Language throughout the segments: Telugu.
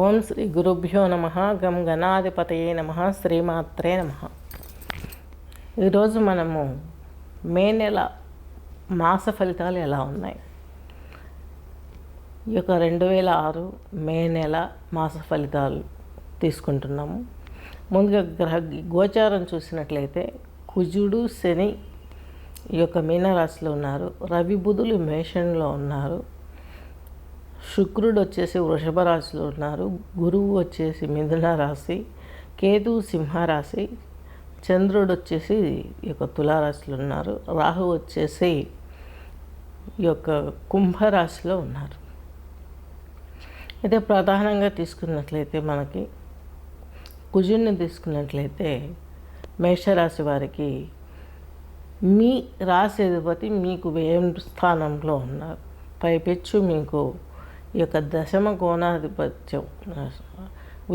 ఓం శ్రీ గురుభ్యో నమ. గం గణాధిపతయే నమ. శ్రీమాత్రే నమ. ఈరోజు మనము మే నెల మాస ఫలితాలు ఎలా ఉన్నాయి, ఈ యొక్క 2006 మే నెల మాస ఫలితాలు తీసుకుంటున్నాము. ముందుగా గోచారం చూసినట్లయితే కుజుడు శని ఈ యొక్క మీనరాశిలో ఉన్నారు. రవి బుధులు మేషంలో ఉన్నారు. శుక్రుడు వచ్చేసి వృషభ రాశిలో ఉన్నారు. గురువు వచ్చేసి మిథున రాశి, కేతు సింహరాశి, చంద్రుడు వచ్చేసి ఈ యొక్క తులారాశిలో ఉన్నారు. రాహు వచ్చేసి ఈ యొక్క కుంభరాశిలో ఉన్నారు. అయితే ప్రధానంగా తీసుకున్నట్లయితే మనకి కుజుడిని తీసుకున్నట్లయితే మేషరాశి వారికి మీ రాశి అధిపతి మీకు వ్యయం స్థానంలో ఉన్నారు. పైపెచ్చు మీకు ఈ యొక్క దశమ కోణాధిపత్యం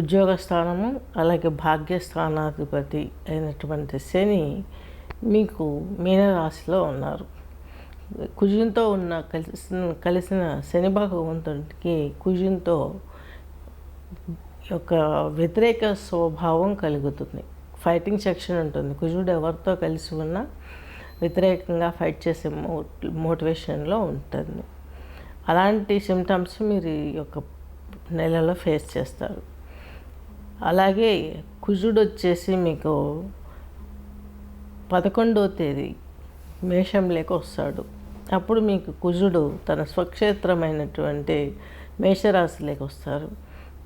ఉద్యోగ స్థానము, అలాగే భాగ్యస్థానాధిపతి అయినటువంటి శని మీకు మీనరాశిలో ఉన్నారు. కుజునితో కలిసిన శని భగవంతుడికి కుజునితో యొక్క వ్యతిరేక స్వభావం కలుగుతుంది. ఫైటింగ్ సెక్షన్ ఉంటుంది. కుజుడు ఎవరితో కలిసి ఉన్నా వ్యతిరేకంగా ఫైట్ చేసే మోటివేషన్లో ఉంటుంది. అలాంటి సిమ్టమ్స్ మీరు ఈ యొక్క నెలలో ఫేస్ చేస్తారు. అలాగే కుజుడు వచ్చేసి మీకు 11వ తేదీ మేషంలోకి వస్తాడు. అప్పుడు మీకు కుజుడు తన స్వక్షేత్రమైనటువంటి మేషరాశిలోకి వస్తారు.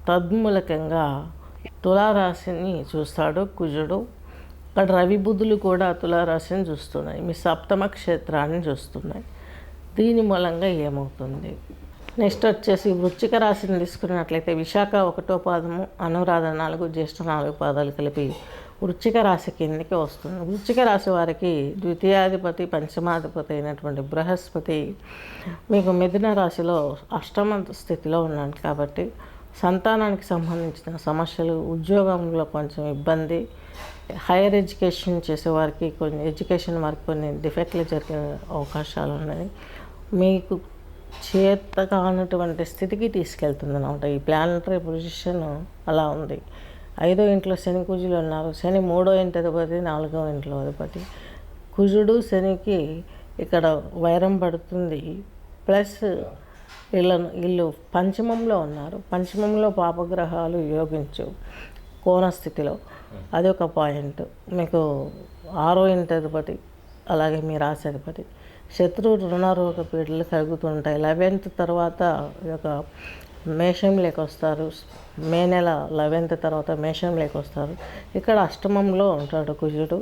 తద్మూలకంగా తులారాశిని చూస్తాడు కుజుడు. అక్కడ రవి బుధులు కూడా తులారాశిని చూస్తున్నాయి, మీ సప్తమ క్షేత్రాన్ని చూస్తున్నాయి. దీని మూలంగా ఏమవుతుంది? నెక్స్ట్ వచ్చేసి వృశ్చిక రాశిని తీసుకున్నట్లయితే విశాఖ 1వ పాదము, అనురాధ 4, జ్యేష్ఠ 4 పాదాలు కలిపి వృశ్చిక రాశి కిందకి వస్తుంది. వృశ్చిక రాశి వారికి ద్వితీయాధిపతి పంచమాధిపతి అయినటువంటి బృహస్పతి మీకు మిథున రాశిలో అష్టమ స్థితిలో ఉన్నాడు. కాబట్టి సంతానానికి సంబంధించిన సమస్యలు, ఉద్యోగంలో కొంచెం ఇబ్బంది, హైయర్ ఎడ్యుకేషన్ చేసేవారికి ఎడ్యుకేషన్ వారికి కొన్ని డిఫెక్ట్లు జరిగే అవకాశాలు ఉన్నాయి. మీకు చేత కానటువంటి స్థితికి తీసుకెళ్తుంది అన్నమాట. ఈ ప్లానటరీ పొజిషన్ అలా ఉంది. 5వ ఇంట్లో శని కుజులు ఉన్నారు. శని 3వ ఇంటి అధిపతి, 4వ ఇంట్లో అధిపతి. కుజుడు శనికి ఇక్కడ వైరం పడుతుంది. ప్లస్ వీళ్ళు పంచమంలో ఉన్నారు. పంచమంలో పాపగ్రహాలు యోగించు కోణ స్థితిలో, అది ఒక పాయింట్. మీకు 6వ ఇంటి అధిపతి, అలాగే మీ రాశి అధిపతి. శత్రువు రుణరోగ పీడలు కలుగుతుంటాయి. 11th తర్వాత ఈ యొక్క మేషంలోకి వస్తారు. మే నెల 11th తర్వాత మేషంలోకి వస్తారు. ఇక్కడ అష్టమంలో ఉంటాడు కుజుడు.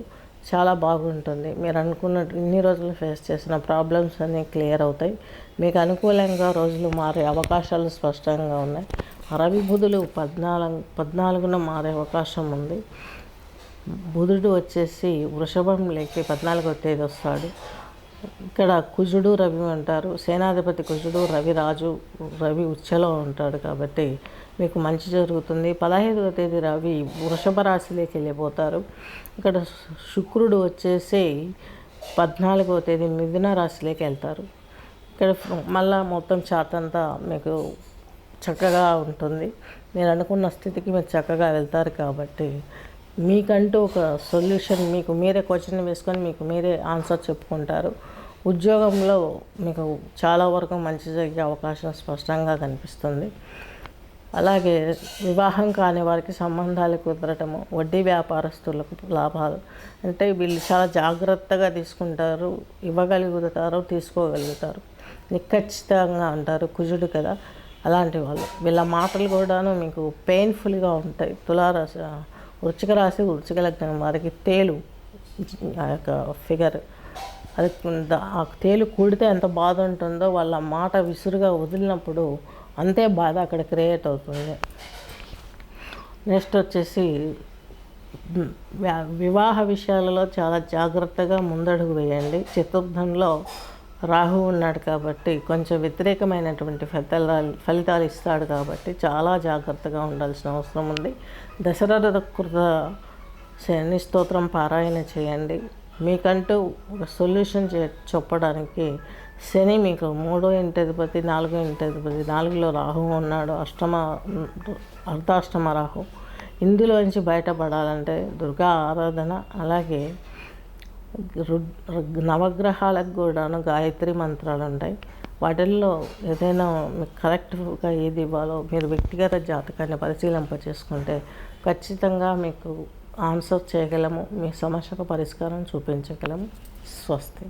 చాలా బాగుంటుంది. మీరు అనుకున్నట్టు ఇన్ని రోజులు ఫేస్ చేసిన ప్రాబ్లమ్స్ అన్నీ క్లియర్ అవుతాయి. మీకు అనుకూలంగా రోజులు మారే అవకాశాలు స్పష్టంగా ఉన్నాయి. రవి బుధులు 14న మారే అవకాశం ఉంది. బుధుడు వచ్చేసి వృషభంలోకి 14వ తేదీ వస్తాడు. ఇక్కడ కుజుడు రవి అంటారు. సేనాధిపతి కుజుడు, రవి ఉచ్చలో ఉంటాడు. కాబట్టి మీకు మంచి జరుగుతుంది. 15వ తేదీ రవి వృషభ రాశిలోకి వెళ్ళిపోతారు. ఇక్కడ శుక్రుడు వచ్చేసి 14వ తేదీ మిథున రాశిలోకి వెళ్తారు. ఇక్కడ మళ్ళీ మొత్తం చార్ట్ అంతా మీకు చక్కగా ఉంటుంది. మీరు అనుకున్న స్థితికి మీరు చక్కగా వెళ్తారు. కాబట్టి మీకంటూ ఒక సొల్యూషన్, మీకు మీరే క్వశ్చన్ వేసుకొని మీకు మీరే ఆన్సర్ చెప్పుకుంటారు. ఉద్యోగంలో మీకు చాలా వరకు మంచి జరిగే అవకాశం స్పష్టంగా కనిపిస్తుంది. అలాగే వివాహం కాని వారికి సంబంధాలు కుదరటము, వడ్డీ వ్యాపారస్తులకు లాభాలు. అంటే వీళ్ళు చాలా జాగ్రత్తగా తీసుకుంటారు, ఇవ్వగలుగుతారు, తీసుకోగలుగుతారు, నిఖచ్చితంగా ఉంటారు. కుజుడు కదా, అలాంటి వాళ్ళు. వీళ్ళ మాటలు కూడాను మీకు పెయిన్ఫుల్గా ఉంటాయి. వృశ్చిక రాశి, వృశ్చిక లగ్నం వారికి తేలు ఆ యొక్క ఫిగర్, అది ఆ తేలు కూడితే ఎంత బాధ ఉంటుందో వాళ్ళ మాట విసురుగా వదిలినప్పుడు అంతే బాధ అక్కడ క్రియేట్ అవుతుంది. నెక్స్ట్ వచ్చేసి వివాహ విషయాలలో చాలా జాగ్రత్తగా ముందడుగు వేయండి. చతుర్థంలో రాహు ఉన్నాడు కాబట్టి కొంచెం వ్యతిరేకమైనటువంటి ఫలితాలు ఇస్తాడు. కాబట్టి చాలా జాగ్రత్తగా ఉండాల్సిన అవసరం ఉంది. దశరథ కృత శని స్తోత్రం పారాయణ చేయండి. మీకంటూ ఒక సొల్యూషన్ చెప్పడానికి శని మీకు 3వ ఇంటి అధిపతి, 4వ ఇంటి అధిపతి, 4లో రాహు ఉన్నాడు, అర్ధాష్టమ రాహు. ఇందులోంచి బయటపడాలంటే దుర్గా ఆరాధన, అలాగే నవగ్రహాలకు కూడాను గాయత్రి మంత్రాలు ఉంటాయి. వాటిల్లో ఏదైనా మీకు కరెక్ట్గా ఏది ఇవ్వాలో మీరు వ్యక్తిగత జాతకాన్ని పరిశీలింపచేసుకుంటే ఖచ్చితంగా మీకు ఆన్సర్ చేయగలము, మీ సమస్యకు పరిష్కారం చూపించగలము. స్వస్తి.